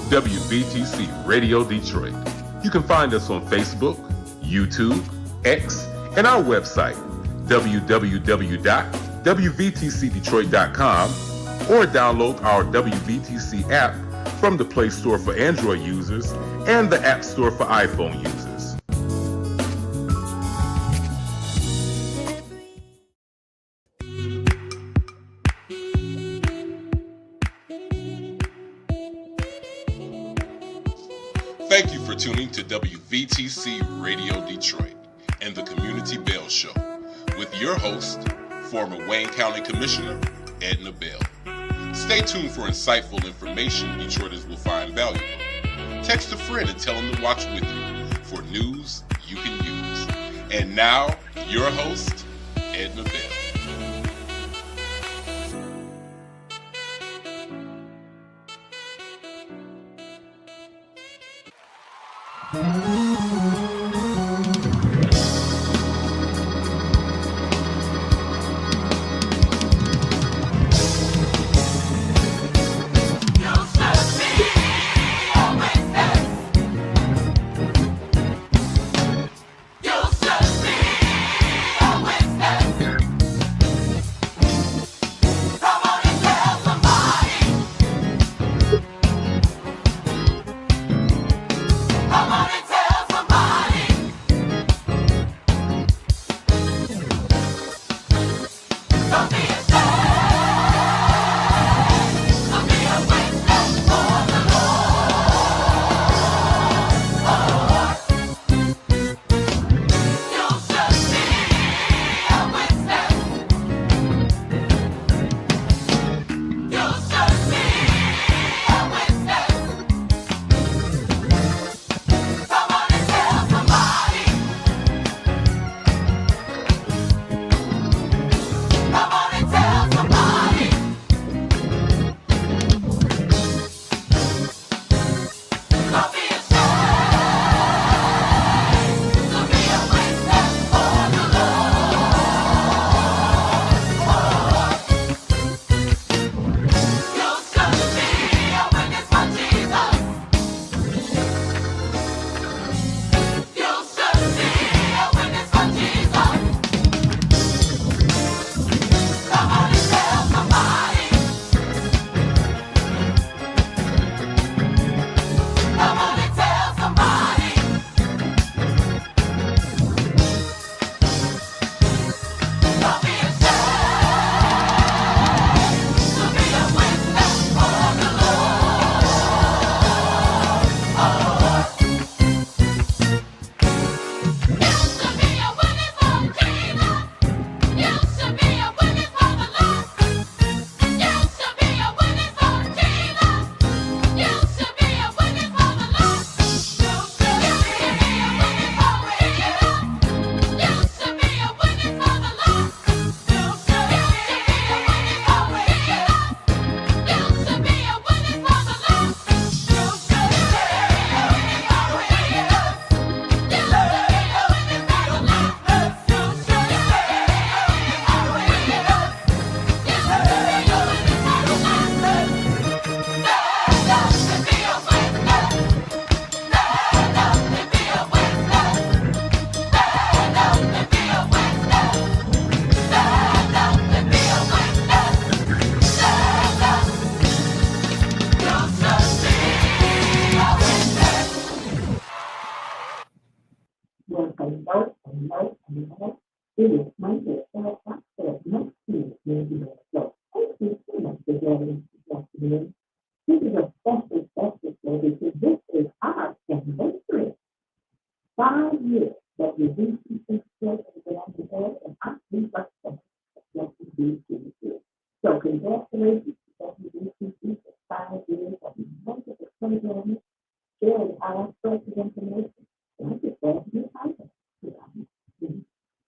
WVTC Radio Detroit. You can find us on Facebook, YouTube, X, and our website, www.wvtcdetroit.com, or download our WVTC app from the Play Store for Android users and the App Store for iPhone users. Thank you for tuning to WVTC Radio Detroit and the Community Bell Show with your host, former Wayne County Commissioner, Edna Bell. Stay tuned for insightful information Detroiters will find valuable. Text a friend and tell them to watch with you for news you can use. And now, your host, Edna Bell. It is Monday at 4 o'clock, so next week will be the show. Thank you so much for joining us this afternoon. This is a special show because this is our anniversary. 5 years that we do see things still around the world, and I think that's what we do. So congratulations to WBCC for 5 years of wonderful programming, sharing our sources of information. And I just glad to be part of it.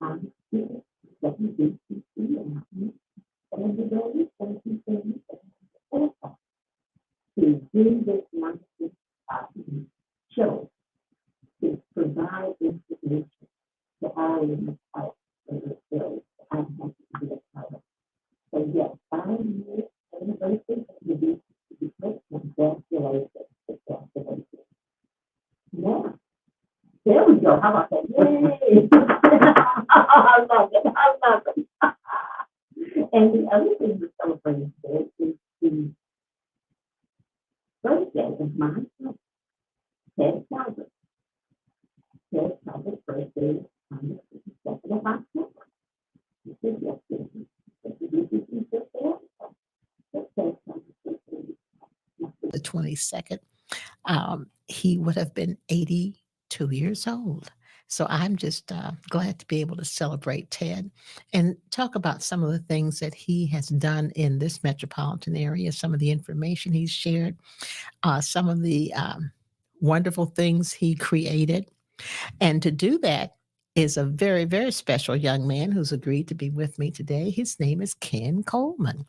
I'm here, WBCC, and the day, thank you so much to do this wonderful show, to provide information to all in the house of the show. I'm happy to be a part of. So yes, 5 years anniversary of the BCC, congratulations. other thing we're celebrating today is the birthday of my son, Ted Calvert. Ted Calvert's birthday is on the 2nd of October. This is yesterday. The 22nd, he would have been 82 years old. So I'm just glad to be able to celebrate Ted and talk about some of the things that he has done in this metropolitan area, some of the information he's shared, some of the wonderful things he created. And to do that is a very, very special young man who's agreed to be with me today. His name is Ken Coleman.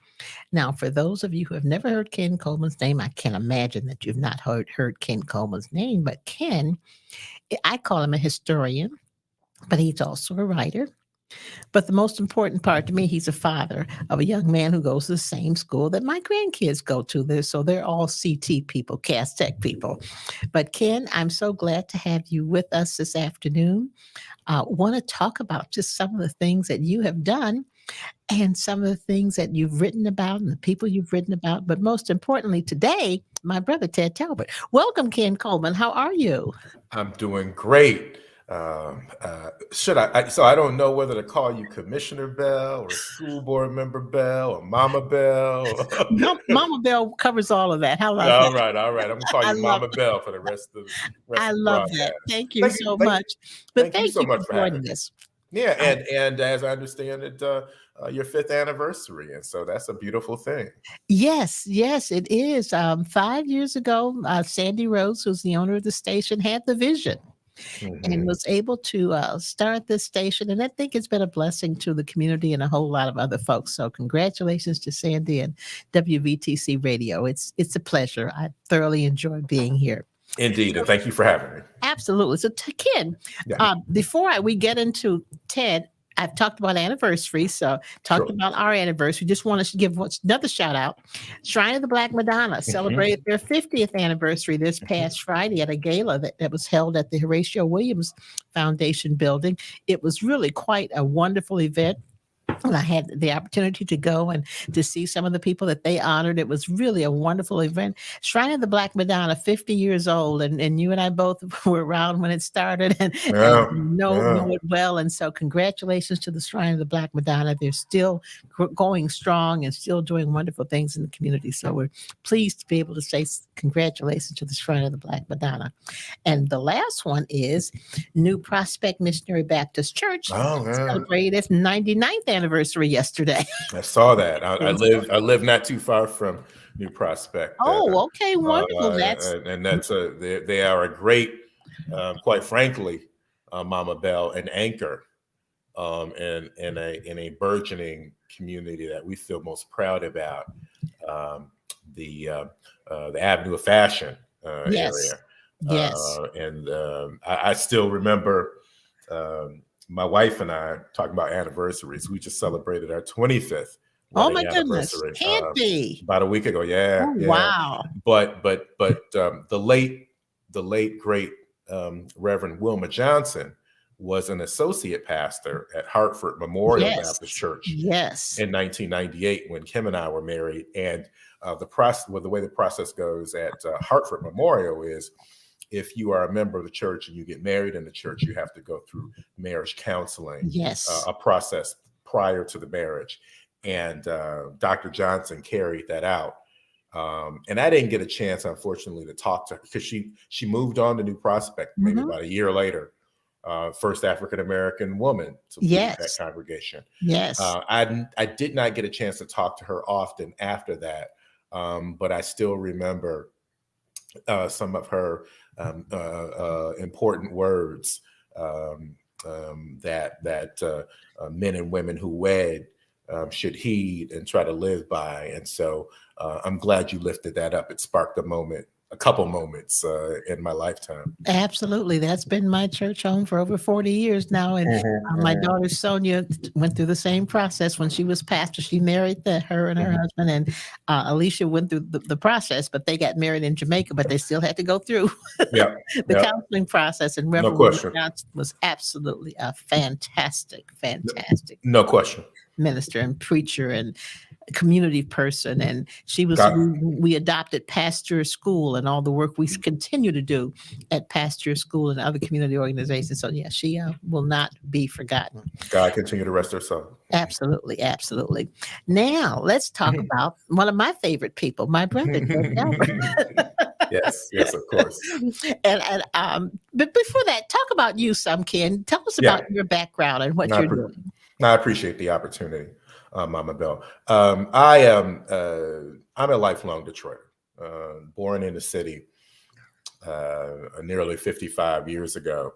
Now, for those of you who have never heard Ken Coleman's name, I can't imagine that you've not heard Ken Coleman's name, but Ken, I call him a historian, but he's also a writer. But the most important part to me, he's a father of a young man who goes to the same school that my grandkids go to. So they're all CT people, Cass Tech people. But Ken, I'm so glad to have you with us this afternoon. Want to talk about just some of the things that you have done and some of the things that you've written about and the people you've written about. But most importantly, today, my brother, Ted Talbot. Welcome, Ken Coleman. How are you? I'm doing great. So I don't know whether to call you Commissioner Bell or School Board Member Bell or Mama Bell. Mama Bell covers all of that. How about all that? right. I'm gonna call you Mama Bell for the rest of I the love broadcast. that. Thank you so much. But Thank you so much for joining having us. Yeah, and as I understand it, your 5th anniversary, and so that's a beautiful thing. Yes, it is. 5 years ago, Sandy Rose, who's the owner of the station, had the vision. And was able to start this station. And I think it's been a blessing to the community and a whole lot of other folks. So congratulations to Sandy and WVTC Radio. It's a pleasure. I thoroughly enjoy being here. Indeed, and thank you for having me. Absolutely. So Ken, before we get into Ted, I've talked about anniversary, so talked about our anniversary. Just want to give another shout out. Shrine of the Black Madonna celebrated their 50th anniversary this past Friday at a gala that was held at the Horatio Williams Foundation building. It was really quite a wonderful event. And I had the opportunity to go and to see some of the people that they honored. It was really a wonderful event. Shrine of the Black Madonna, 50 years old. And you and I both were around when it started and know it well. And so congratulations to the Shrine of the Black Madonna. They're still going strong and still doing wonderful things in the community. So we're pleased to be able to say congratulations to the Shrine of the Black Madonna. And the last one is New Prospect Missionary Baptist Church celebrated its 99th anniversary yesterday. I saw that. I live not too far from New Prospect. Oh, okay, wonderful. They are a great, quite frankly, Mama Bell, an anchor in a burgeoning community that we feel most proud about. The Avenue of Fashion area. Yes. I still remember my wife and I talking about anniversaries. We just celebrated our 25th. Oh my goodness! Can't be about a week ago. Yeah. Wow. But the late great Reverend Wilma Johnson was an associate pastor at Hartford Memorial Baptist Church. Yes. In 1998, when Kim and I were married, and the way the process goes at Hartford Memorial is, if you are a member of the church and you get married in the church, you have to go through marriage counseling. Yes. A process prior to the marriage. And Dr. Johnson carried that out. And I didn't get a chance, unfortunately, to talk to her because she moved on to New Prospect maybe about a year later. First African-American woman to lead that congregation. Yes. I did not get a chance to talk to her often after that. But I still remember some of her important words that men and women who wed should heed and try to live by. And so I'm glad you lifted that up. It sparked a couple moments in my lifetime. Absolutely. That's been my church home for over 40 years now. And my daughter Sonia went through the same process when she was pastor. She married her and her husband, and Alicia went through the process, but they got married in Jamaica, but they still had to go through the counseling process. And Reverend Johnson was absolutely a fantastic no question minister and preacher, and community person, and she was Got, we adopted Pasture School and all the work we continue to do at Pasture School and other community organizations. So yeah, she will not be forgotten. God continue to rest her soul. Absolutely, absolutely. Now let's talk about one of my favorite people, my brother, Ted Albert. Yes, of course. But before that, talk about you some, Ken. Tell us Yeah. about your background and what you're doing. I appreciate the opportunity, Mama Bell. I'm a lifelong Detroiter, born in the city nearly 55 years ago.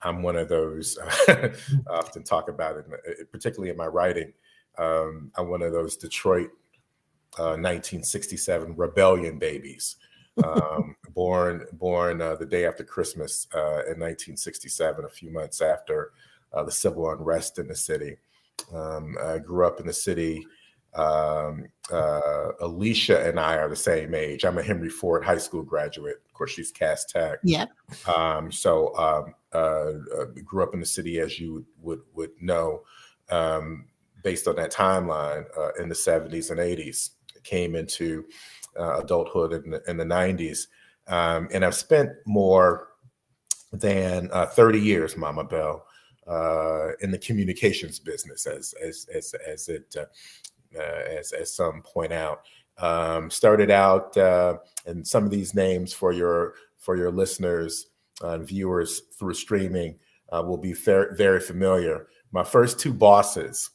I'm one of those, I often talk about it, particularly in my writing. I'm one of those Detroit 1967 rebellion babies, born the day after Christmas in 1967, a few months after the civil unrest in the city. I grew up in the city. Alicia and I are the same age. I'm a Henry Ford High School graduate. Of course, she's Cass Tech. Yeah. Grew up in the city, as you would know, based on that timeline in the 70s and 80s. Came into adulthood in the 90s. And I've spent more than 30 years, Mama Bell, in the communications business, as some point out. Started out, and some of these names for your listeners and viewers through streaming will be very familiar. My first two bosses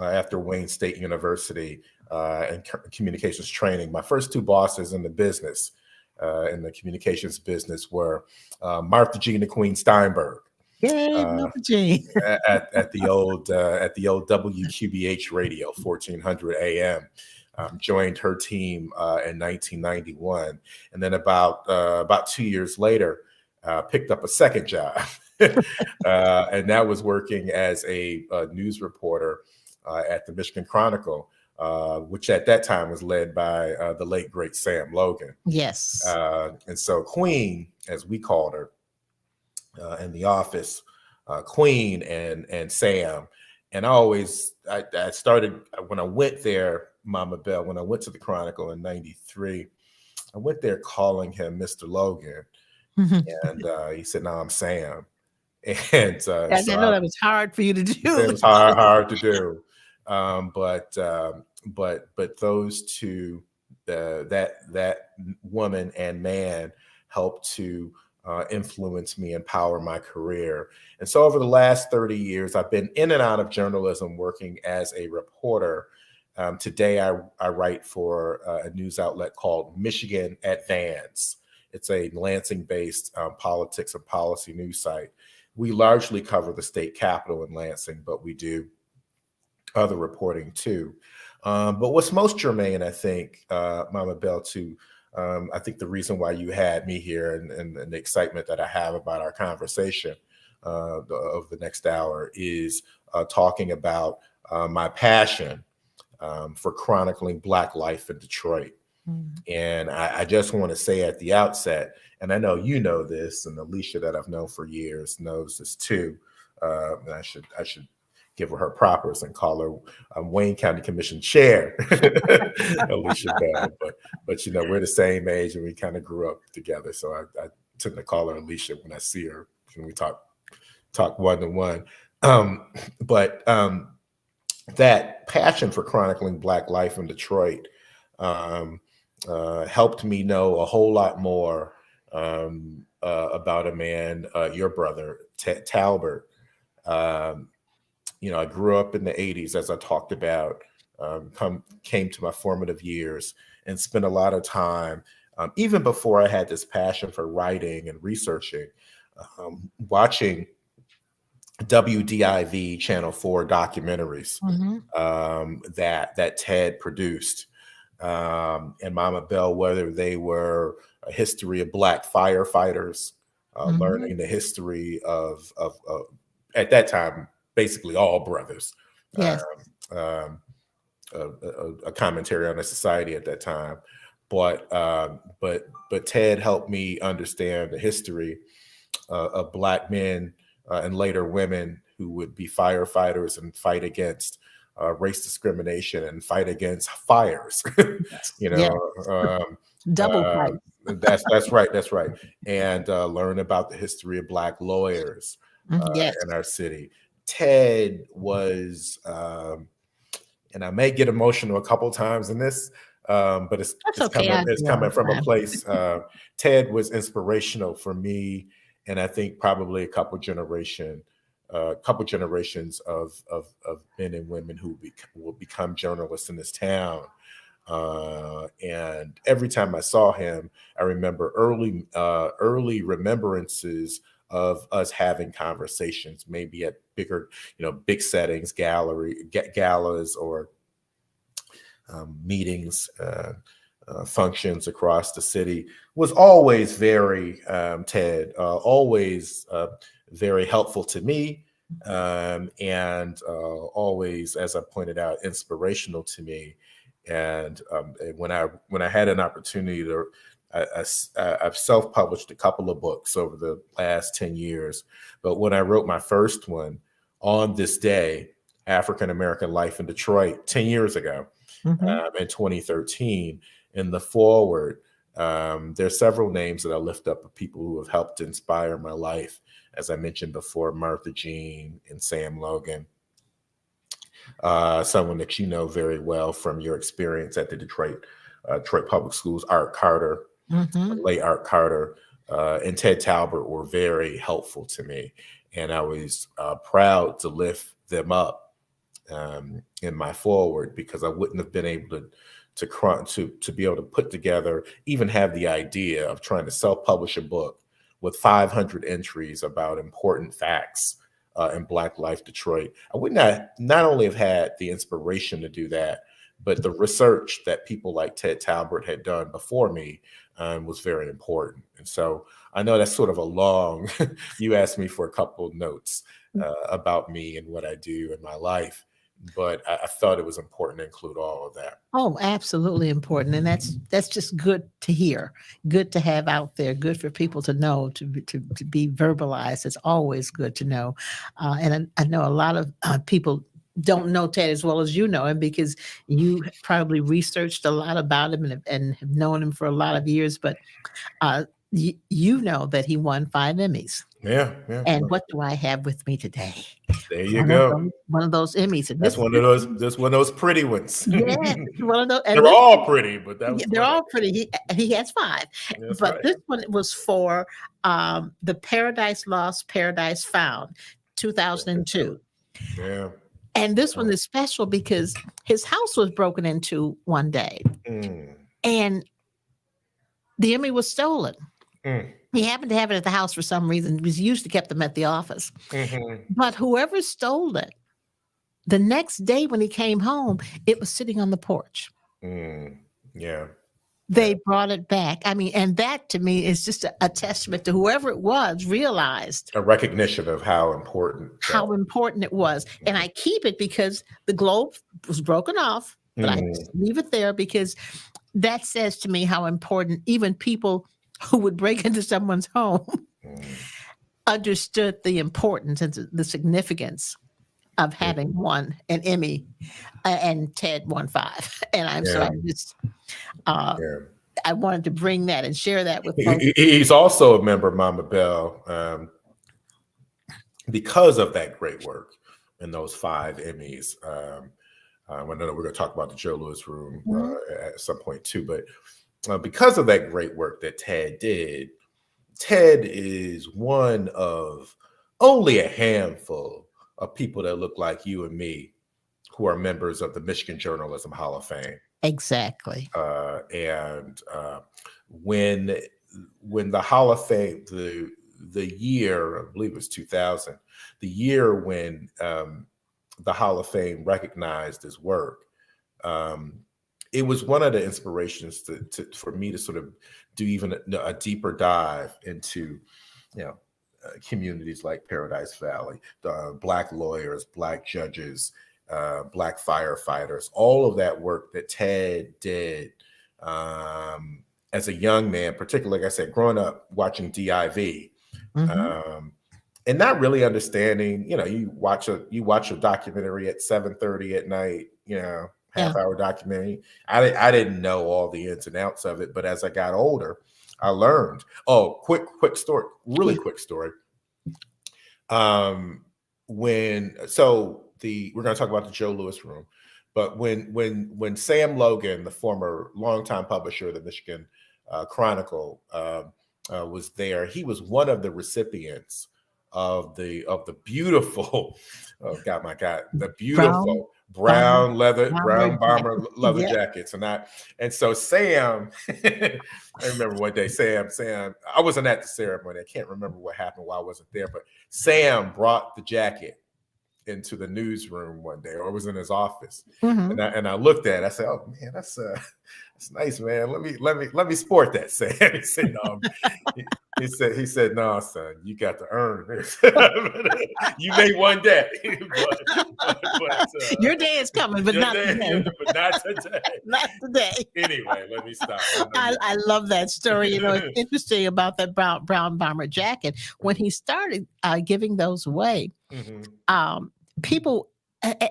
after Wayne State University and communications training, my first two bosses in the business, in the communications business, were Martha Jean the Queen Steinberg. Yay, Martha Jean. at the old WQBH radio, 1400 AM. Joined her team in 1991, and then about 2 years later, picked up a second job, and that was working as a news reporter at the Michigan Chronicle, which at that time was led by the late great Sam Logan. Yes. And so Queen, as we called her in the office, Queen and Sam. And I started when I went there, Mama Bell, when I went to the Chronicle in 93, I went there calling him Mr. Logan. And he said, "No, I'm Sam." And I know that was hard for you to do. It was hard to do. But those two, that woman and man, helped to influence me, empower my career. And so over the last 30 years, I've been in and out of journalism, working as a reporter. Today, I write for a news outlet called Michigan Advance. It's a Lansing-based politics and policy news site. We largely cover the state capitol in Lansing, but we do other reporting too. But what's most germane, I think, Mama Bell, to I think the reason why you had me here and the excitement that I have about our conversation of the next hour is talking about my passion for chronicling Black life in Detroit. And I just want to say at the outset, and I know you know this, and Alicia, that I've known for years, knows this too. And I should give her propers and call her Wayne County Commission Chair, Alicia Bell. But you know, we're the same age and we kind of grew up together. So I tend to call her Alicia when I see her, when we talk one-to-one. But that passion for chronicling Black life in Detroit helped me know a whole lot more about a man, your brother, Talbert. You know, I grew up in the 80s, as I talked about, came to my formative years and spent a lot of time, even before I had this passion for writing and researching, watching WDIV Channel 4 documentaries that Ted produced. And Mama Bell, whether they were a history of Black firefighters, learning the history of at that time, basically all brothers. Yes. A commentary on the society at that time. But Ted helped me understand the history of Black men and later women who would be firefighters and fight against race discrimination and fight against fires. you Yeah, know, double fight. that's right, that's right, and learn about the history of Black lawyers Yes, in our city. Ted was, and I may get emotional a couple times in this, but that's okay. I it's do all coming from the a time. place. Ted was inspirational for me, and I think probably a couple generations of men and women who will become journalists in this town. And every time I saw him, I remember early remembrances of us having conversations, maybe at bigger, big settings, galas, or meetings, functions across the city. Was always very Ted, always very helpful to me, and always, as I pointed out, inspirational to me. And when I had an opportunity to, I've self-published a couple of books over the last 10 years, but when I wrote my first one, On This Day, African American Life in Detroit, 10 years ago, in 2013, in the foreword, there's several names that I lift up of people who have helped inspire my life. As I mentioned before, Martha Jean and Sam Logan. Someone that you know very well from your experience at the Detroit Public Schools, Art Carter, late Art Carter, and Ted Talbert were very helpful to me. And I was proud to lift them up in my forward, because I wouldn't have been able to be able to put together, even have the idea of trying to self-publish a book with 500 entries about important facts in Black Life Detroit. I would not only have had the inspiration to do that, but the research that people like Ted Talbert had done before me was very important. And so I know that's sort of a long, you asked me for a couple of notes about me and what I do in my life, but I thought it was important to include all of that. Oh, absolutely important, and that's just good to hear, good to have out there, good for people to know, to be verbalized. It's always good to know, and I know a lot of people don't know Ted as well as you know him, because you probably researched a lot about him and have known him for a lot of years. But you know that he won 5 Emmys. Yeah. And what do I have with me today? There you go. One of those Emmys. And That's one of those. This one of those pretty ones. yes, one of those. And They're all pretty, but that was they're one all pretty. He has 5, That's but right. this one was for the Paradise Lost, Paradise Found, 2002. Yeah. And this one is special because his house was broken into one day, and the Emmy was stolen. He happened to have it at the house for some reason. He was used to kept them at the office. But whoever stole it, the next day when he came home, it was sitting on the porch. Yeah. They brought it back. I mean, and that to me is just a testament to whoever it was realized A recognition of how important it was. And I keep it because the globe was broken off, but I just leave it there because that says to me how important even people who would break into someone's home understood the importance and the significance of having won an Emmy, and Ted won 5. And so I just, I wanted to bring that and share that with folks. He's also a member of Mama Bell because of that great work and those 5 Emmys. I know we're going to talk about the Joe Louis Room at some point too, but because of that great work that Ted did, Ted is one of only a handful of people that look like you and me who are members of the Michigan Journalism Hall of Fame. Exactly. And when the Hall of Fame, the year, I believe it was 2000, the year when the Hall of Fame recognized his work, it was one of the inspirations for me to sort of do even a deeper dive into, communities like Paradise Valley, the Black lawyers, Black judges, Black firefighters, all of that work that Ted did as a young man, particularly, like I said, growing up watching DIV, and not really understanding. You watch a documentary at 7:30 at night. Yeah. Half-hour documentary. I didn't know all the ins and outs of it, but as I got older, I learned. Oh, quick story, really quick story. We're going to talk about the Joe Louis room, but when Sam Logan, the former longtime publisher of the Michigan Chronicle, was there, he was one of the recipients of the beautiful, the beautiful brown bomber leather jackets. And so Sam, I remember one day, Sam, I wasn't at the ceremony. I can't remember what happened while I wasn't there, but Sam brought the jacket into the newsroom one day, or was in his office. Mm-hmm. And I looked at it, I said, "Oh man, that's nice, man. Let me sport that." Sam. He said, "No." He said, "No, son, you got to earn this. You may one day, but your day is coming, but not today. But not today. Not today." Anyway, let me stop. I love that story. It's interesting about that brown bomber jacket. When he started giving those away, people,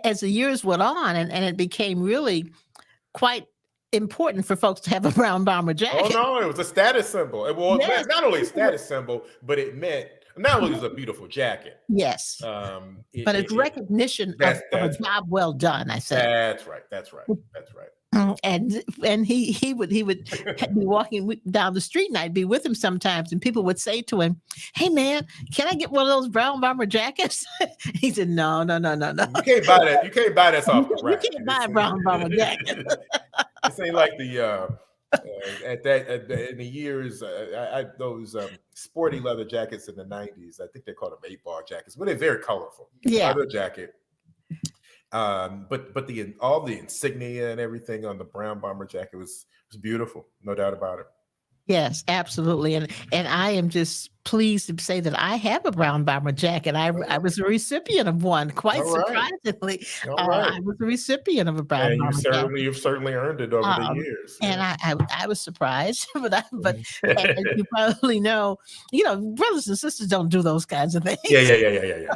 as the years went on, and it became really quite important for folks to have a brown bomber jacket. Oh no, it was a status symbol. It was not only a status symbol, but it meant not only was a beautiful jacket. Yes, but it's recognition of a job well done. I said. That's right. And he would be walking down the street, and I'd be with him sometimes, and people would say to him, "Hey man, can I get one of those brown bomber jackets?" He said, No. You can't buy that. You can't buy that off the rack. You can't buy a brown bomber jacket. This ain't like the in the years those sporty leather jackets in the 90s. I think they called them 8-ball jackets, but they're very colorful. Yeah, leather jacket. But all the insignia and everything on the brown bomber jacket was beautiful, no doubt about it. Yes, absolutely. And I am just pleased to say that I have a brown bomber jacket. I was a recipient of one, quite surprisingly. I was a recipient of a brown bomber jacket. You've certainly earned it over the years. And I was surprised, but as you probably know, brothers and sisters don't do those kinds of things. Yeah.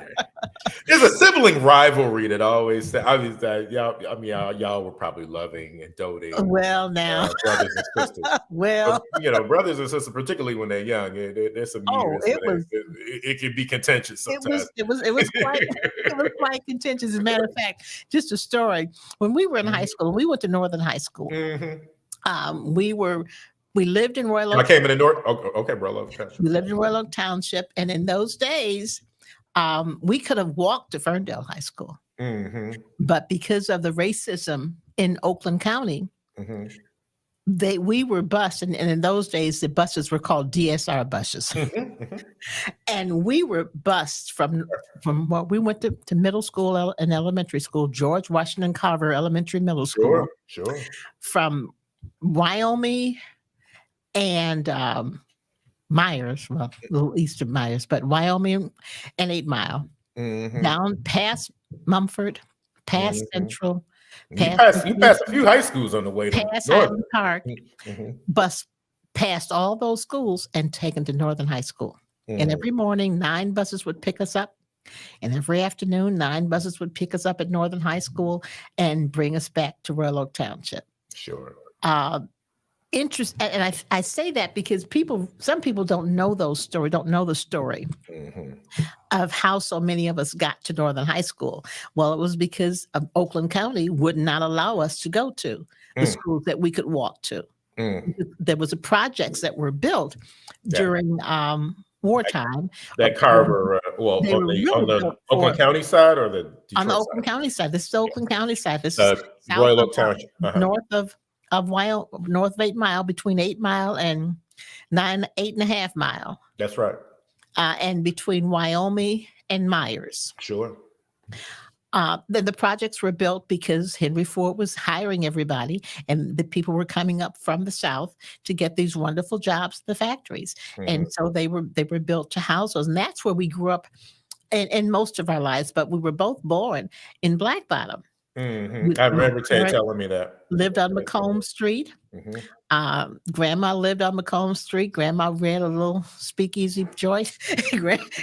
There's a sibling rivalry that always. Y'all were probably loving and doting. Well, now brothers and sisters. Well, brothers and sisters, particularly when they're young, there's some years it can be contentious sometimes. It was quite contentious. As a matter of fact, just a story. When we were in high school, we went to Northern High School. We lived in Royal Oak. I came in the North. Okay, Royal Oak Township. We lived in Royal Oak Township, and in those days, we could have walked to Ferndale High School, but because of the racism in Oakland County, we were bused, and in those days the buses were called DSR buses, and we were bused from what we went to middle school and elementary school, George Washington Carver Elementary Middle School, sure, from Wyoming and Myers, well, a little east of Myers, but Wyoming and 8 Mile, down past Mumford, past Central. You passed a few high schools on the way to past Northern Park, bus past all those schools and taken to Northern High School. And every morning, 9 buses would pick us up. And every afternoon, 9 buses would pick us up at Northern High School and bring us back to Royal Oak Township. Sure. And I say that because some people don't know the story of how so many of us got to Northern High School. Well, it was because of Oakland County would not allow us to go to the schools that we could walk to. There was projects that were built during wartime. That Carver, on the Oakland County side or the Detroit on the Oakland County side. This is the Oakland County side. This is Royal Oak Township, north of north of 8 Mile, between 8 Mile and 8.5 Mile. That's right. And between Wyoming and Myers. Sure. Then the projects were built because Henry Ford was hiring everybody, and the people were coming up from the South to get these wonderful jobs in the factories. And so they were built to house those. And that's where we grew up in most of our lives, but we were both born in Black Bottom. I remember Ted telling me that. Lived on Macomb Street. Mhm. Grandma lived on Macomb Street. Grandma ran a little speakeasy joint.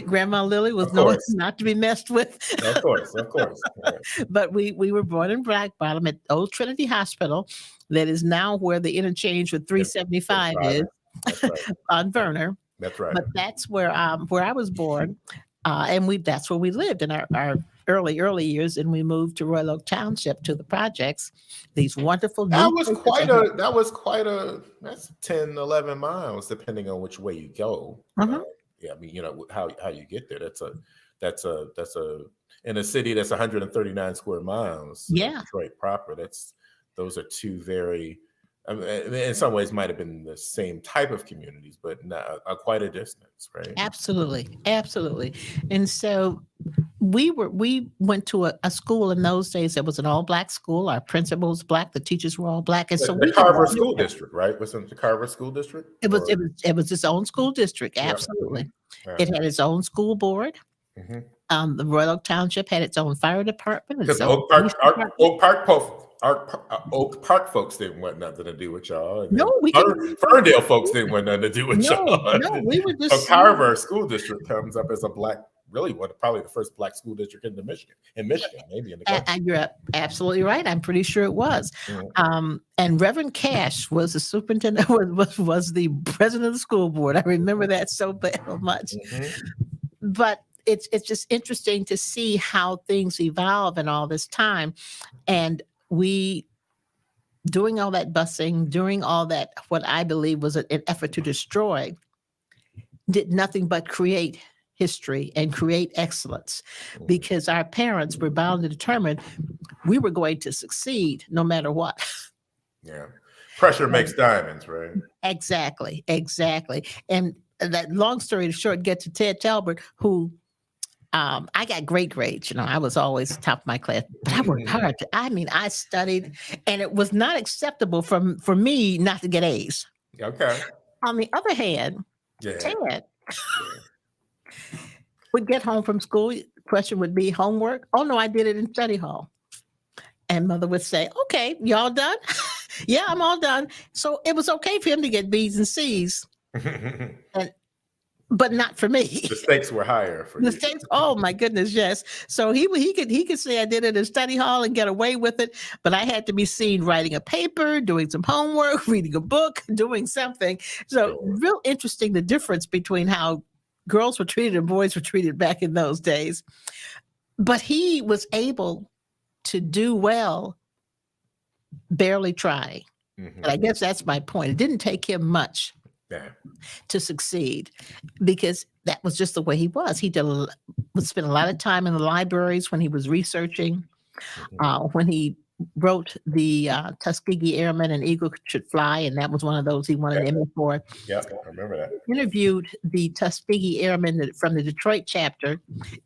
Grandma Lily was Of known course. not to be messed with. Of course. Of course. Right. But we were born in Black Bottom at Old Trinity Hospital, that is now where the interchange with Yep. 375 is Surviving. That's right. on Verner. That's right. But that's where I was born, and that's where we lived in our early years. And we moved to Royal Oak Township to the projects. These wonderful new places ahead. That's 10, 11 miles, depending on which way you go. Mhm. Yeah, I mean, how you get there. That's a in a city that's 139 square miles. Yeah. Detroit proper. Those are two very, I mean, in some ways might have been the same type of communities, but not quite a distance, right? Absolutely. And so we went to a school in those days that was an all Black school. Our principal was Black, the teachers were all Black, and so The we Carver School District, right? Wasn't the Carver School District? it was its own school district. Yeah. Absolutely. Yeah. It had its own school board. Mhm. The Royal Oak Township had its own fire department. Because its own police department. Oak Park folks didn't want nothing to do with y'all. And No, we didn't. Ferndale folks didn't want nothing to do with No, y'all. we were So just Carver School District comes up as probably the first Black school district in Michigan, maybe in the country. And you're absolutely right. I'm pretty sure it was. Mhm. And Reverend Cash was the superintendent, was the president of the school board. I remember that so much. Mhm. But it's just interesting to see how things evolve in all this time. And we, doing all that busing, doing all that, what I believe was an effort to destroy, did nothing but create history and create excellence, because our parents were bound and determined we were going to succeed no matter what. Yeah. Pressure makes diamonds, right? Exactly. And that, long story short, get to Ted Talbert, who I got great grades. I was always top of my class, but I worked hard. I studied, and it was not acceptable for me not to get A's. Okay. On the other hand, Yeah. Ted would get home from school. Question would be homework. Oh no, I did it in study hall. And mother would say, "Okay, y'all done?" "Yeah, I'm all done." So it was okay for him to get B's and C's, but not for me. The stakes were higher for you. Oh my goodness, yes. So he could say I did it in study hall and get away with it, but I had to be seen writing a paper, doing some homework, reading a book, doing something. So real interesting, the difference between how girls were treated and boys were treated back in those days. But he was able to do well, barely trying. And I guess that's my point. It didn't take him much to succeed, because that was just the way he was. He would spend a lot of time in the libraries when he was researching, when he wrote the Tuskegee Airmen and Eagle Should Fly, and that was one of those he won an Emmy for. Yeah, I remember that. Interviewed the Tuskegee Airmen from the Detroit chapter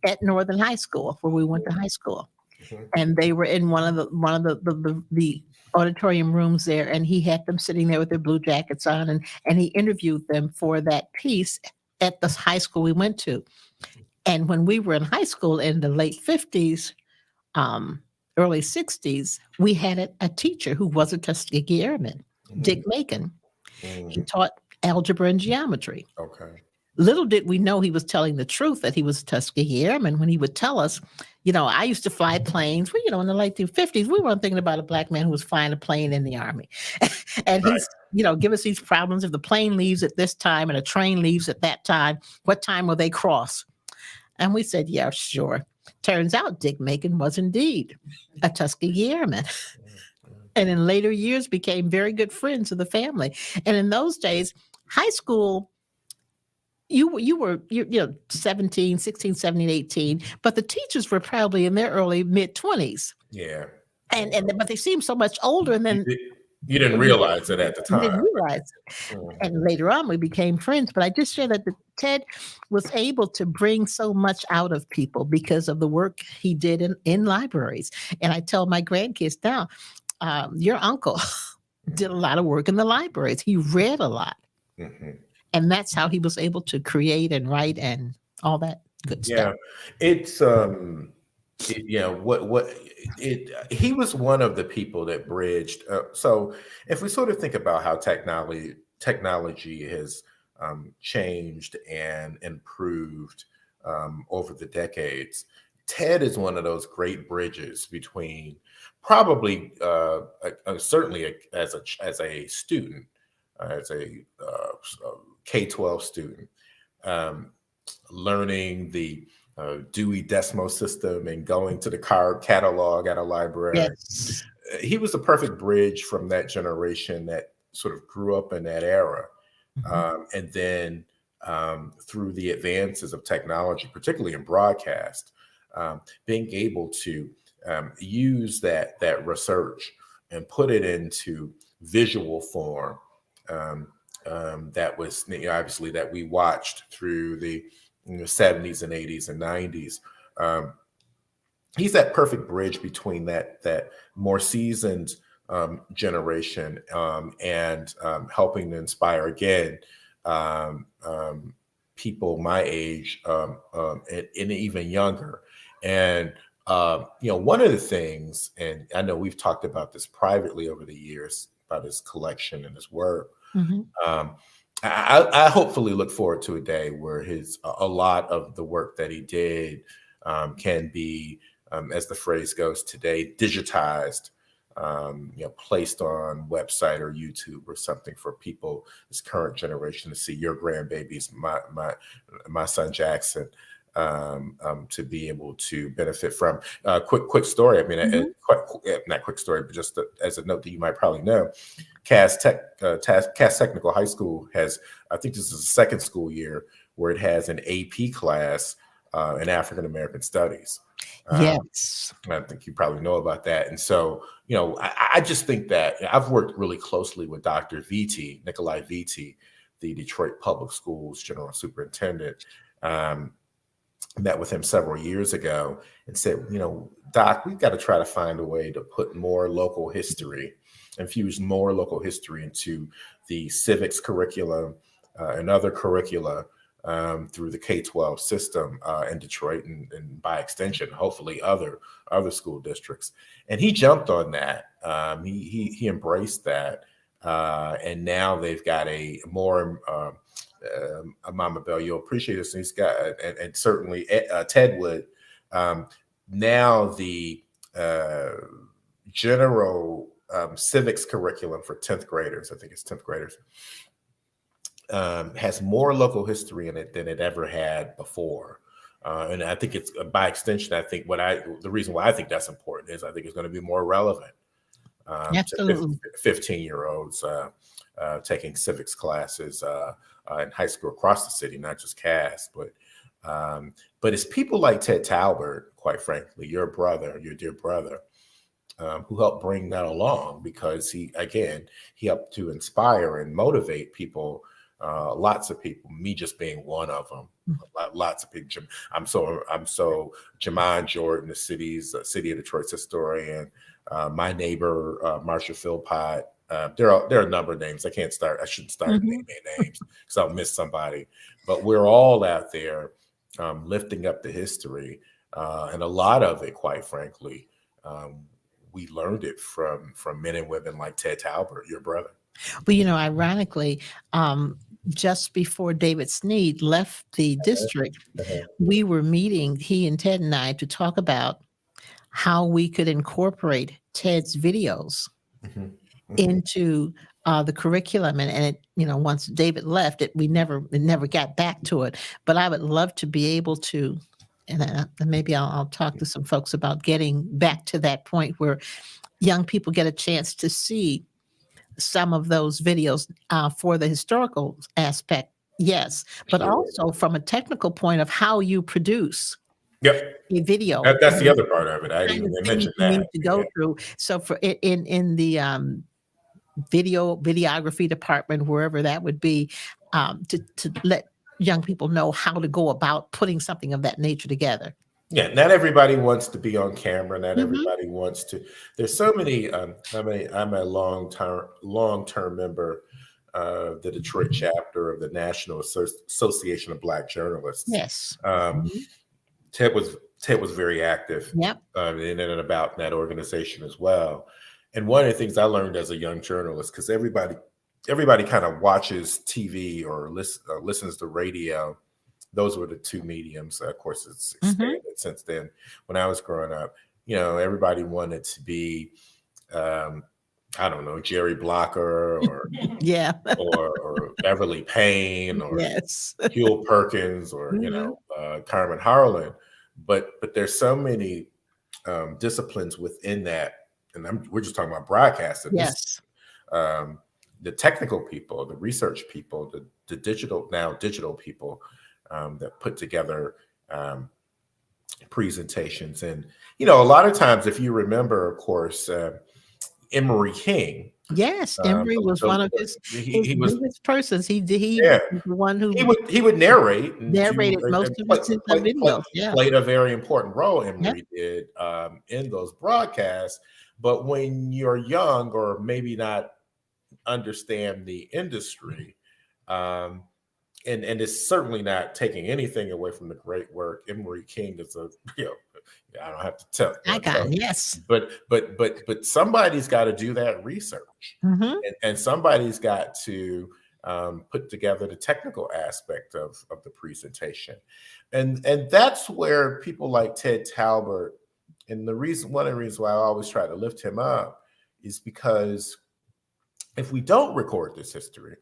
at Northern High School, where we went to high school, and they were in one of the auditorium rooms there, and he had them sitting there with their blue jackets on, and he interviewed them for that piece at the high school we went to. And when we were in high school in the late 50s, early 60s, we had a teacher who was a Tuskegee Airman, Dick Macon. He taught algebra and geometry. Okay. Little did we know he was telling the truth, that he was a Tuskegee Airman, when he would tell us, I used to fly planes. Well, in the late 50s, we weren't thinking about a Black man who was flying a plane in the Army. And he's, give us these problems. If the plane leaves at this time and a train leaves at that time, what time will they cross? And we said, yeah, sure. Turns out Dick Macon was indeed a Tuskegee Airman. And in later years became very good friends of the family. And in those days, high school, you were 17, 16, 17, 18, but the teachers were probably in their early mid-20s. Yeah. But they seemed so much older, and then you didn't realize it at the time. Didn't realize it. And later on we became friends. But I just share that Ted was able to bring so much out of people because of the work he did in libraries. And I tell my grandkids now, your uncle did a lot of work in the libraries. He read a lot. And that's how he was able to create and write and all that good stuff. Yeah, it's he was one of the people that bridged. So if we sort of think about how technology has changed and improved over the decades, Ted is one of those great bridges between probably certainly as a student, as a K-12 student, um, learning the Dewey Decimal System and going to the card catalog at a library. Yes. He was the perfect bridge from that generation that sort of grew up in that era. Mhm. And then through the advances of technology, particularly in broadcast, being able to use that research and put it into visual form, um, that was obviously that we watched through the 70s and 80s and 90s. Um, he's that perfect bridge between that more seasoned generation and helping to inspire again um, um, people my age and even younger. And one of the things, and I know we've talked about this privately over the years about his collection and his work. Mhm. Um, I hopefully look forward to a day where a lot of the work that he did can be, as the phrase goes today, digitized, placed on website or YouTube or something for people, this current generation, to see your grandbabies, my son Jackson, to be able to benefit from. Quick story. I mean, Mhm. not quick story, but just as a note that you might probably know. Cass Technical High School has, I think this is the second school year where it has an AP class in African American Studies. Yes. I think you probably know about that. And so, I just think that I've worked really closely with Dr. Nikolai Viti, the Detroit Public Schools General Superintendent. Met with him several years ago and said, Doc, we've got to try to find a way to put more local history, infuse more local history into the civics curriculum and other curricula through the K-12 system in Detroit and by extension, hopefully other school districts. And he jumped on that. He embraced that. And now they've got a more Mama Bell, you'll appreciate this. And he's got, and certainly Ted would. Now the general civics curriculum for 10th graders, I think it's 10th graders, has more local history in it than it ever had before. And I think it's by extension, I think the reason why I think that's important is I think it's going to be more relevant to Absolutely. 15-year-olds taking civics classes in high school across the city, not just Cass, but it's people like Ted Talbert, quite frankly, your dear brother, who helped bring that along, because he helped to inspire and motivate people, lots of people, me just being one of them. Lots of people. I'm so Jamon Jordan, the city of Detroit's historian, my neighbor Marsha Philpott. There are a number of names. I shouldn't start naming names because I'll miss somebody. But we're all out there lifting up the history, and a lot of it, quite frankly, we learned it from men and women like Ted Talbert, your brother. Well, ironically, just before David Sneed left the district, we were meeting, he and Ted and I, to talk about how we could incorporate Ted's videos into the curriculum. And it, once David left, it never got back to it. But I would love to be able to, and maybe I'll talk to some folks about getting back to that point where young people get a chance to see some of those videos for the historical aspect, yes, but also from a technical point of how you produce Yep. a video. That's the other part of it. I didn't Kind of even things mention you that. need to go through. So for in the videography department, wherever that would be, to let young people know how to go about putting something of that nature together. Yeah, not everybody wants to be on camera. Not Mhm. everybody wants to. There's so many. I'm a long-term member of the Detroit chapter of the National Association of Black Journalists. Yes. Um, Ted was Ted was very active Yep. in and about that organization as well. And one of the things I learned as a young journalist, because everybody kind of watches TV or listens to radio. Those were the two mediums. Of course, it's expanded since then. When I was growing up, everybody wanted to be, I don't know, Jerry Blocker or Yeah. or Beverly Payne or Yes. Huel Perkins or Carmen Harlan, but there's so many disciplines within that, and we're just talking about broadcasting. Yes. The technical people, the research people, the digital people that put together presentations, and a lot of times, if you remember, of course, Emory King. Yes, Emory was one of his biggest persons. He was the one who he would narrate and narrated most of his videos. Yeah, played a very important role. Emory did in those broadcasts. But when you're young or maybe not understand the industry, and it's certainly not taking anything away from the great work. Emory King is I don't have to tell. Icon, yes. But somebody's got to do that research, and somebody's got to put together the technical aspect of the presentation, and that's where people like Ted Talbert, and one of the reasons why I always try to lift him up is because if we don't record this history,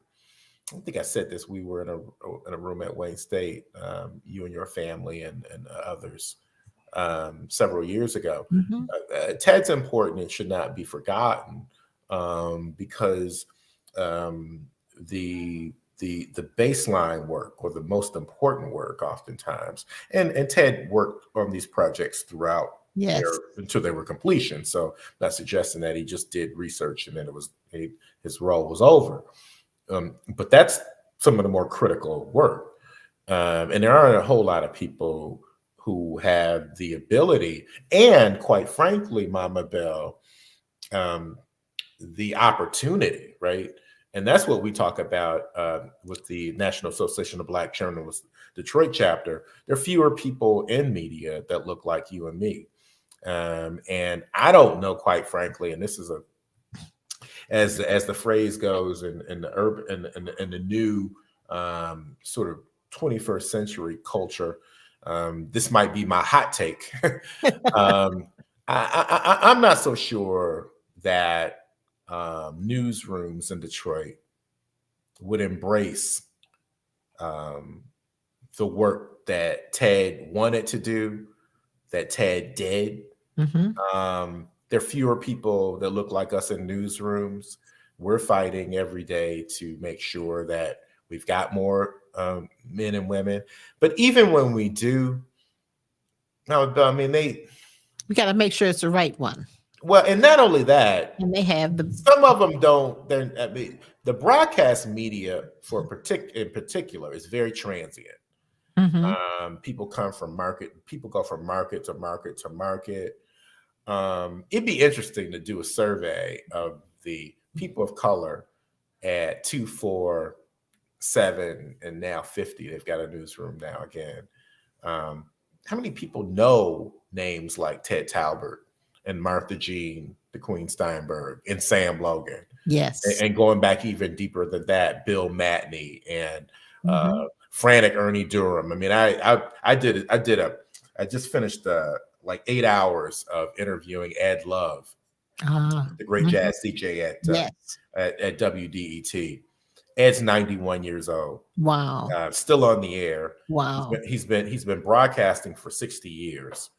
I think I said this, we were in a room at Wayne State, you and your family and others, several years ago. Ted's important and should not be forgotten, because the baseline work, or the most important work oftentimes, and Ted worked on these projects throughout until they were completion. So not suggesting that he just did research and then his role was over. But that's some of the more critical work. And there aren't a whole lot of people who have the ability and, quite frankly, Mama Bell, the opportunity, right? And that's what we talk about with the National Association of Black Journalists Detroit chapter. There are fewer people in media that look like you and me. And I don't know, quite frankly, and this is as the phrase goes in the urban and the new sort of 21st century culture, this might be my hot take. I'm not so sure that newsrooms in Detroit would embrace the work that Ted wanted to do, that Ted did. There are fewer people that look like us in newsrooms. We're fighting every day to make sure that we've got more men and women. But even when we do, we got to make sure it's the right one. Well, and not only that, and they have some of them don't. The broadcast media, in particular, is very transient. People come from market. People go from market to market to market. It'd be interesting to do a survey of the people of color at 247 and now 50. They've got a newsroom now again. How many people know names like Ted Talbert and Martha Jean, the Queen Steinberg, and Sam Logan? Yes. And going back even deeper than that, Bill Matney and Frantic Ernie Durham. I mean, I just finished like 8 hours of interviewing Ed Love, the great jazz DJ at WDET. Ed's 91 years old. Wow. Still on the air. Wow. He's been broadcasting for 60 years.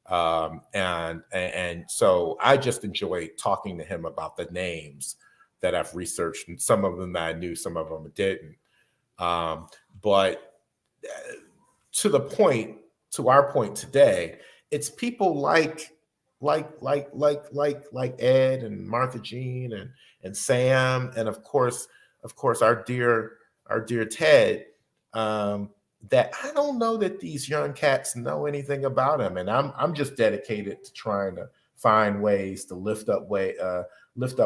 And so I just enjoyed talking to him about the names that I've researched, and some of them I knew, some of them I didn't. But to our point today, it's people like Ed and Martha Jean and Sam, and of course our dear Ted, that I don't know that these young cats know anything about him, and I'm just dedicated to trying to find ways to lift up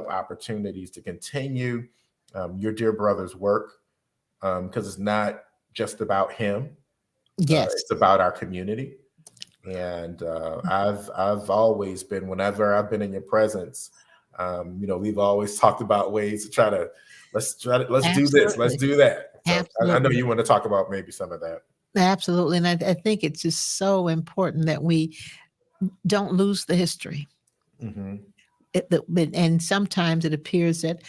opportunities to continue your dear brother's work, because it's not just about him. Yes, it's about our community. And I've always been, whenever I've been in your presence, we've always talked about ways to try to let's do this, let's Absolutely. do that. So I know Absolutely. you want to talk about maybe some of that. Absolutely. And I think it's just so important that we don't lose the history. Mm-hmm. And sometimes it appears that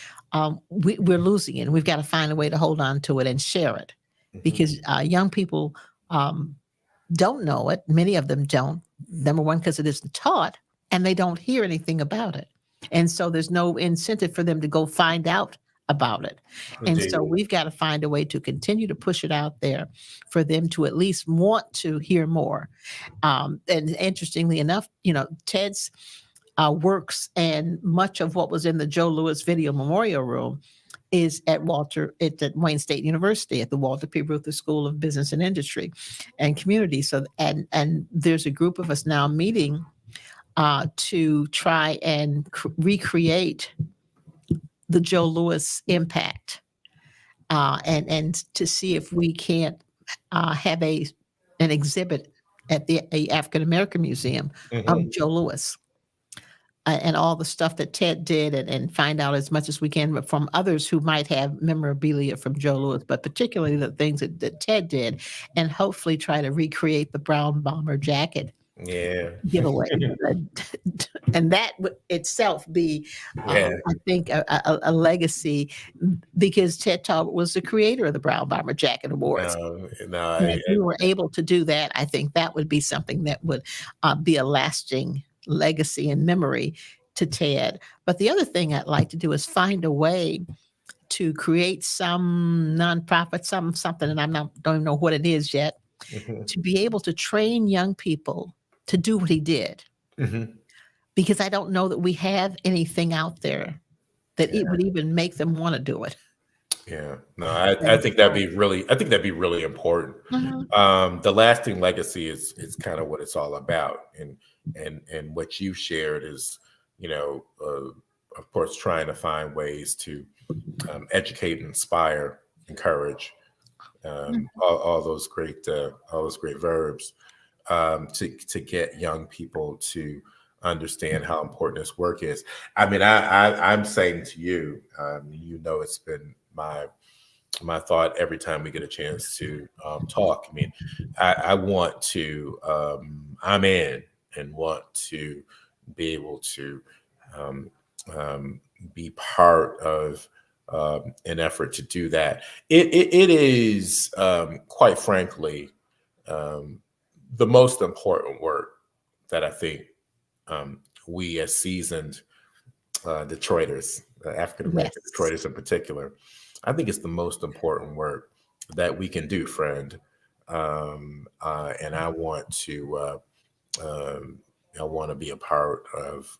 we're losing it. And we've got to find a way to hold on to it and share it, Mm-hmm. because young people don't know it. Many of them don't. Number one, because it isn't taught, and they don't hear anything about it. And so there's no incentive for them to go find out about it. And Indeed. so we've got to find a way to continue to push it out there for them to at least want to hear more. And interestingly enough, Ted's works and much of what was in the Joe Louis Video Memorial Room is at Wayne State University at the Walter P. Reuther School of Business and Industry and Community. So and there's a group of us now meeting to try and recreate the Joe Louis impact, and to see if we can't have an exhibit at the African American Museum of Mm-hmm. Joe Louis. And all the stuff that Ted did, and find out as much as we can from others who might have memorabilia from Joe Louis, but particularly the things that Ted did, and hopefully try to recreate the brown bomber jacket Yeah. giveaway. And that would itself be, Yeah. I think, a legacy, because Ted Talbot was the creator of the Brown Bomber Jacket Awards. No, And if we were able to do that, I think that would be something that would be a lasting legacy and memory to Ted. But the other thing I'd like to do is find a way to create some nonprofit, something, and don't even know what it is yet, mm-hmm. to be able to train young people to do what he did. Mm-hmm. Because I don't know that we have anything out there that it would even make them want to do it. Yeah, no, I think that'd be really important. Mm-hmm. The lasting legacy is kind of what it's all about, and what you shared is, of course, trying to find ways to educate, inspire, encourage, all those great verbs, to get young people to understand how important this work is. I mean, I'm saying to you, it's been my thought every time we get a chance to talk. I mean, I want to, I'm in and want to be able to be part of an effort to do that. It is, quite frankly, the most important work that I think we as seasoned Detroiters, African American Detroiters in particular, I think it's the most important work that we can do, friend. And I want to be a part of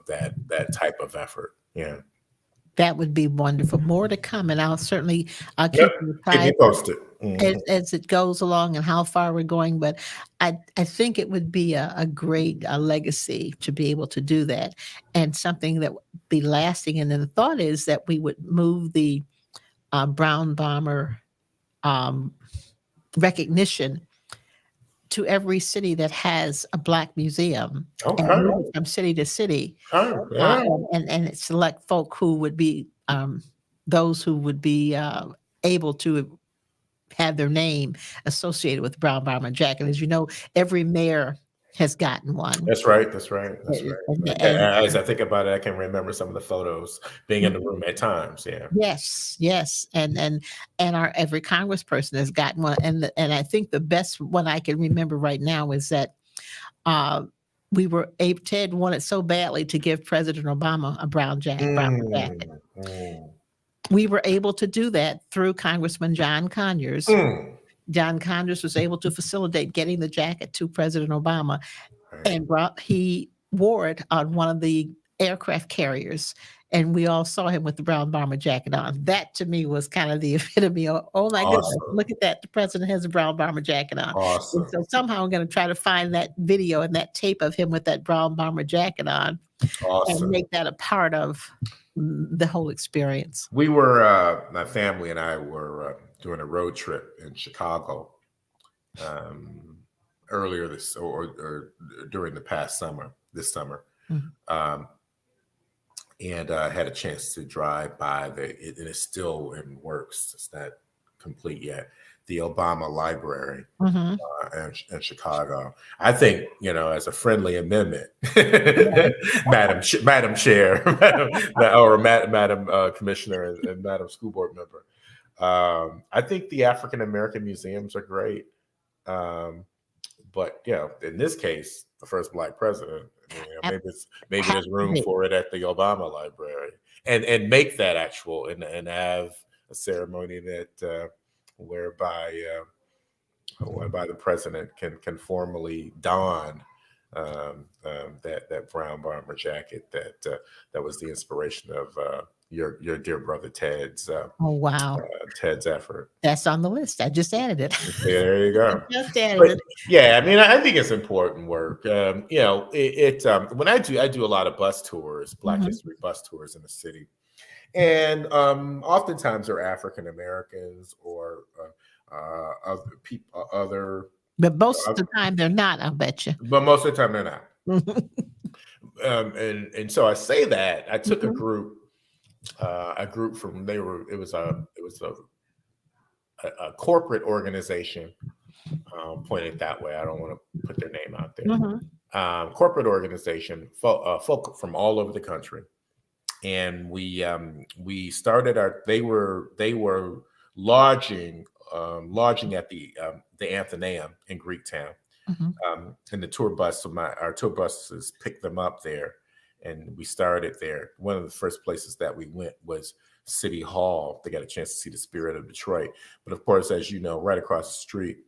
that type of effort. Yeah. That would be wonderful. More to come, and I'll certainly keep Yep. you Keep me apprised posted. Mm-hmm. as it goes along and how far we're going. But I think it would be a great legacy to be able to do that, and something that would be lasting. And then the thought is that we would move the brown bomber recognition to every city that has a Black museum, Okay. and move it from city to city, Oh, yeah. and select folk who would be those who would be able to have their name associated with Brown Bomber Jacket. As you know, every mayor has gotten one. That's right. That's right. And As I think about it, I can remember some of the photos being in the room at times. Yeah. yes, and our every congressperson has gotten one, and I think the best one I can remember right now is that Ted wanted so badly to give President Obama a brown jacket. We were able to do that through Congressman John Conyers. John Conyers was able to facilitate getting the jacket to President Obama, and he wore it on one of the aircraft carriers, and we all saw him with the brown bomber jacket on. That to me was kind of the epitome of, oh my goodness, look at that. The president has a brown bomber jacket on. Awesome. And so somehow I'm going to try to find that video and that tape of him with that brown bomber jacket on, and make that a part of the whole experience. We were, my family and I were doing a road trip in Chicago earlier this or during the past summer, this summer. Mhm. And I had a chance to drive by and it's still in works. It's not complete yet. The Obama Library Mhm. in Chicago. I think, as a friendly amendment, Yeah. Madam Chair, Madam Commissioner, and Madam School Board Member. I think the African American museums are great. But in this case, the first Black president. Ab- Maybe Have there's to room be. for it at the Obama Library, and make that actual and have a ceremony that whereby the president can formally don that brown bomber jacket that was the inspiration of your dear brother Oh, wow. Ted's effort. That's on the list. I just added it. There you go. Just added But it. yeah, I mean, I think it's important work. When I do a lot of bus tours, Black Mhm. History bus tours in the city, and oftentimes they're African Americans or other people, But most of the time they're not, I'll bet you. but most of the time they're not. Mhm. And so I say that I took Mhm. a group from it was a corporate organization. Pointed that way. I don't want to put their name out there. Mhm. Corporate organization, folk from all over the country, and we started they were lodging at the Athenaeum in Greektown, Mhm. and the tour bus. So our tour buses picked them up there, and we started there. One of the first places that we went was City Hall. They got a chance to see the Spirit of Detroit, but of course, as you know, right across the street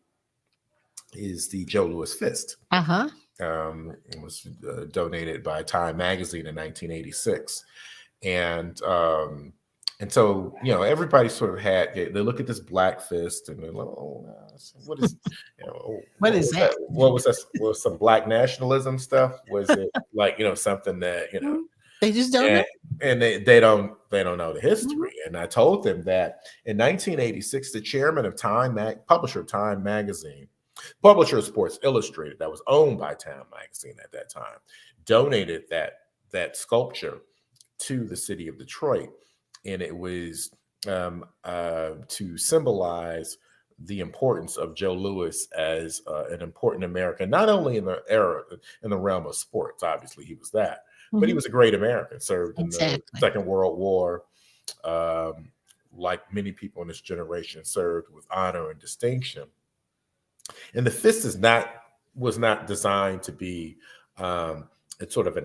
is the Joe Louis Fist. Uh-huh. It was donated by Time Magazine in 1986, and so everybody sort of they look at this Black Fist and they're like, oh, what is What is that? What was that? Was some Black nationalism stuff? Was it like something that They just don't know. and they don't know the Mhm. history. And I told them that in 1986, the chairman of publisher of Time Magazine, publisher of Sports Illustrated, that was owned by Time Magazine at that time, donated that sculpture to the city of Detroit, and it was to symbolize the importance of Joe Louis as an important American, not only in the realm of sports. Obviously, he was that, but he was a great American. Served in the Second World War. Like many people in this generation, served with honor and distinction. And the fist was not designed to be it's sort of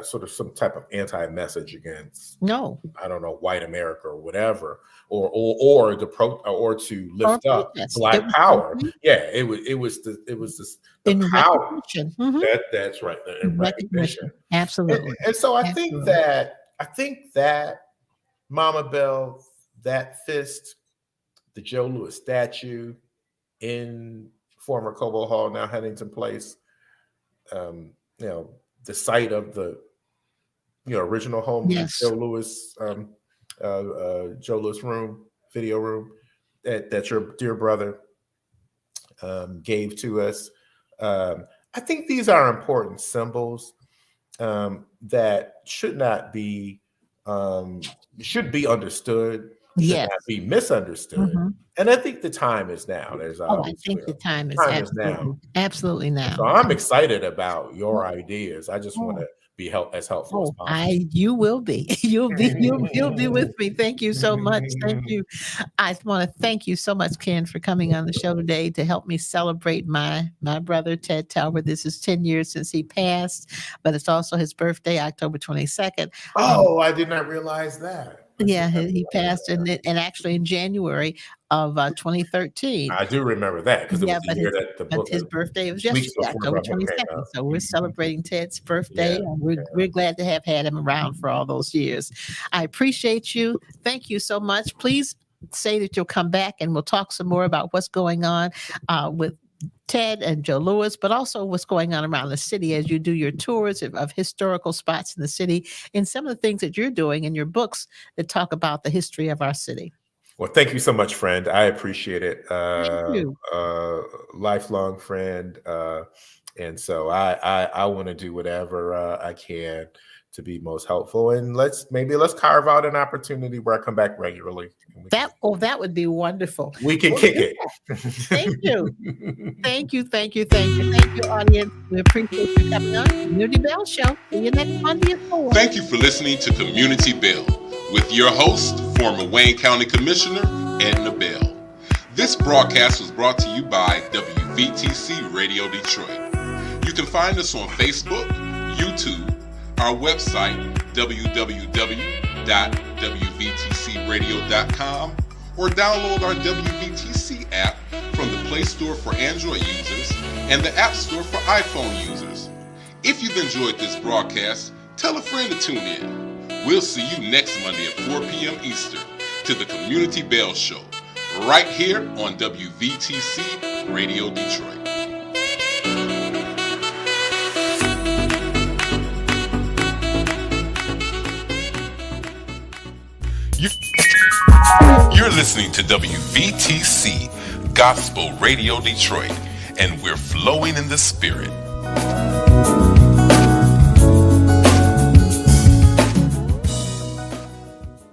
sort of some type of anti-message against I don't know, white America or whatever, or to lift up Black power. Yeah, it was the power. Recognition. That's right, in Recognition. recognition. Absolutely. And so I think that Mama Bell, that fist, the Joe Louis statue in former Cobo Hall, now Huntington Place, the site of the original home of Joe Louis, Joe Louis room, video room that your dear brother gave to us. I think these are important symbols that should be understood, should not be misunderstood. And I think the time is now. I think the time is absolutely now. So I'm excited about your ideas. I just want to be as helpful as possible. You will be. You'll be with me. Thank you so much. Thank you. I want to thank you so much, Ken, for coming on the show today to help me celebrate my brother, Ted Talbert. This is 10 years since he passed, but it's also his birthday, October 22nd. Oh, I did not realize that. Yeah, he passed and actually in January of 2013. I do remember that because it was the year that the book. His birthday was yesterday, October 22nd. So we're celebrating Ted's birthday, and we're glad to have had him around for all those years. I appreciate you. Thank you so much. Please say that you'll come back and we'll talk some more about what's going on with Ted and Joe Louis, but also what's going on around the city as you do your tours of historical spots in the city and some of the things that you're doing in your books that talk about the history of our city. Well, thank you so much, friend. I appreciate it. Thank you. Lifelong friend. And so I want to do whatever I can to be most helpful. And let's carve out an opportunity where I come back regularly. That would be wonderful. We can We'll kick do it. Thank you. Thank you, audience. We appreciate you coming on Community Bell Show. See you next Monday at 4. Thank you for listening to Community Bell with your host, former Wayne County Commissioner Edna Bell. This broadcast was brought to you by WVTC Radio Detroit. You can find us on Facebook, YouTube, our website, www.wvtcradio.com, or download our WVTC app from the Play Store for Android users and the App Store for iPhone users. If you've enjoyed this broadcast, tell a friend to tune in. We'll see you next Monday at 4 p.m. Eastern to the Community Bell Show, right here on WVTC Radio Detroit. You're listening to WVTC Gospel Radio Detroit, and we're flowing in the Spirit.